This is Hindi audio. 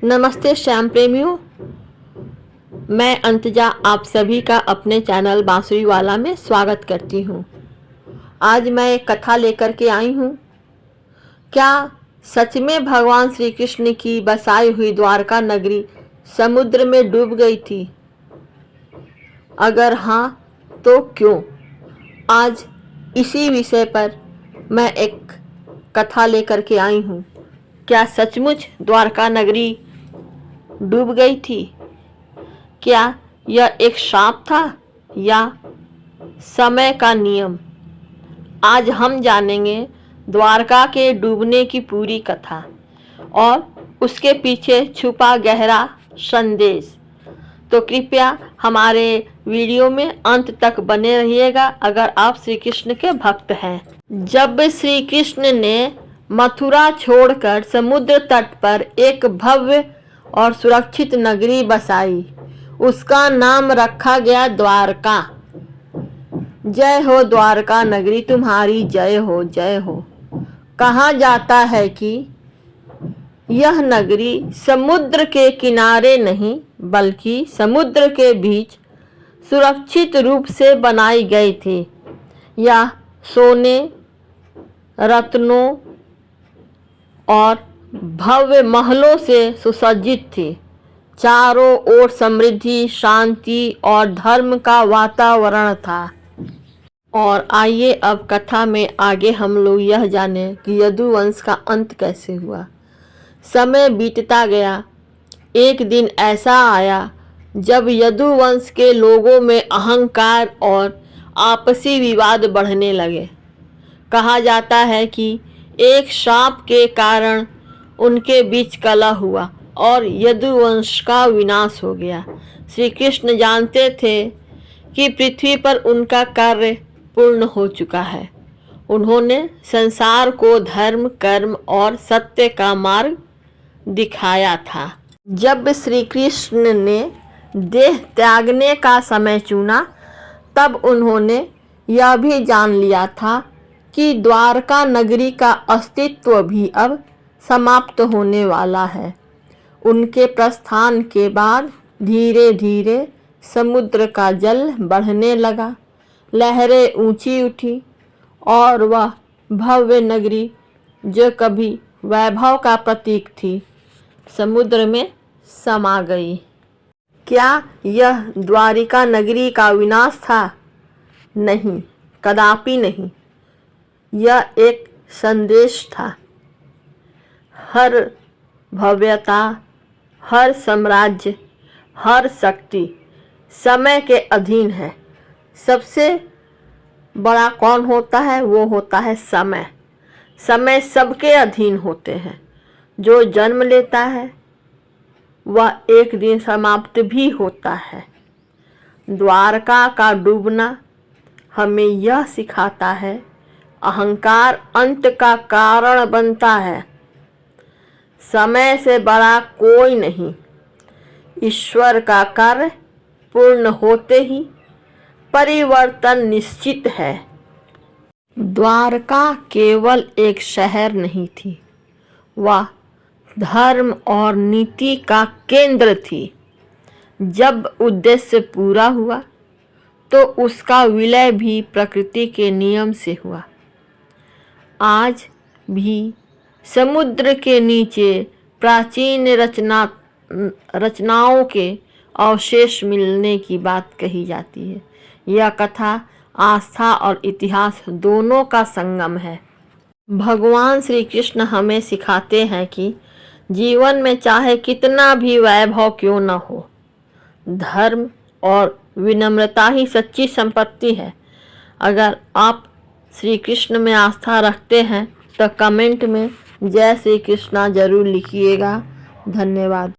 नमस्ते श्याम प्रेमियों, मैं अंतजा आप सभी का अपने चैनल बांसुरी वाला में स्वागत करती हूँ। आज मैं एक कथा लेकर के आई हूँ। क्या सच में भगवान श्री कृष्ण की बसाई हुई द्वारका नगरी समुद्र में डूब गई थी? अगर हाँ तो क्यों? आज इसी विषय पर मैं एक कथा लेकर के आई हूँ। क्या सचमुच द्वारका नगरी डूब गई थी? क्या यह एक श्राप था या समय का नियम? आज हम जानेंगे द्वारका के डूबने की पूरी कथा और उसके पीछे छुपा गहरा संदेश। तो कृपया हमारे वीडियो में अंत तक बने रहिएगा अगर आप श्री कृष्ण के भक्त हैं। जब श्री कृष्ण ने मथुरा छोड़कर समुद्र तट पर एक भव्य और सुरक्षित नगरी बसाई, उसका नाम रखा गया द्वारका। जय हो द्वारका नगरी तुम्हारी, जय हो जय हो। कहा जाता है कि यह नगरी समुद्र के किनारे नहीं बल्कि समुद्र के बीच सुरक्षित रूप से बनाई गई थी। यह सोने, रत्नों और भव्य महलों से सुसज्जित थी। चारों ओर समृद्धि, शांति और धर्म का वातावरण था। और आइए अब कथा में आगे हम लोग यह जानें कि यदुवंश का अंत कैसे हुआ। समय बीतता गया। एक दिन ऐसा आया जब यदुवंश के लोगों में अहंकार और आपसी विवाद बढ़ने लगे। कहा जाता है कि एक श्राप के कारण उनके बीच कलह हुआ और यदुवंश का विनाश हो गया। श्री कृष्ण जानते थे कि पृथ्वी पर उनका कार्य पूर्ण हो चुका है। उन्होंने संसार को धर्म, कर्म और सत्य का मार्ग दिखाया था। जब श्री कृष्ण ने देह त्यागने का समय चुना, तब उन्होंने यह भी जान लिया था कि द्वारका नगरी का अस्तित्व भी अब समाप्त होने वाला है। उनके प्रस्थान के बाद धीरे धीरे समुद्र का जल बढ़ने लगा, लहरें ऊंची उठी और वह भव्य नगरी जो कभी वैभव का प्रतीक थी, समुद्र में समा गई। क्या यह द्वारिका नगरी का विनाश था? नहीं, कदापि नहीं। यह एक संदेश था। हर भव्यता, हर साम्राज्य, हर शक्ति समय के अधीन है। सबसे बड़ा कौन होता है? वो होता है समय। समय सबके अधीन होते हैं। जो जन्म लेता है वह एक दिन समाप्त भी होता है। द्वारका का डूबना हमें यह सिखाता है, अहंकार अंत का कारण बनता है। समय से बड़ा कोई नहीं। ईश्वर का कार्य पूर्ण होते ही परिवर्तन निश्चित है। द्वारका केवल एक शहर नहीं थी, वह धर्म और नीति का केंद्र थी। जब उद्देश्य पूरा हुआ तो उसका विलय भी प्रकृति के नियम से हुआ। आज भी समुद्र के नीचे प्राचीन रचनाओं के अवशेष मिलने की बात कही जाती है। यह कथा आस्था और इतिहास दोनों का संगम है। भगवान श्री कृष्ण हमें सिखाते हैं कि जीवन में चाहे कितना भी वैभव क्यों न हो, धर्म और विनम्रता ही सच्ची संपत्ति है। अगर आप श्री कृष्ण में आस्था रखते हैं तो कमेंट में जय श्री कृष्णा जरूर लिखिएगा। धन्यवाद।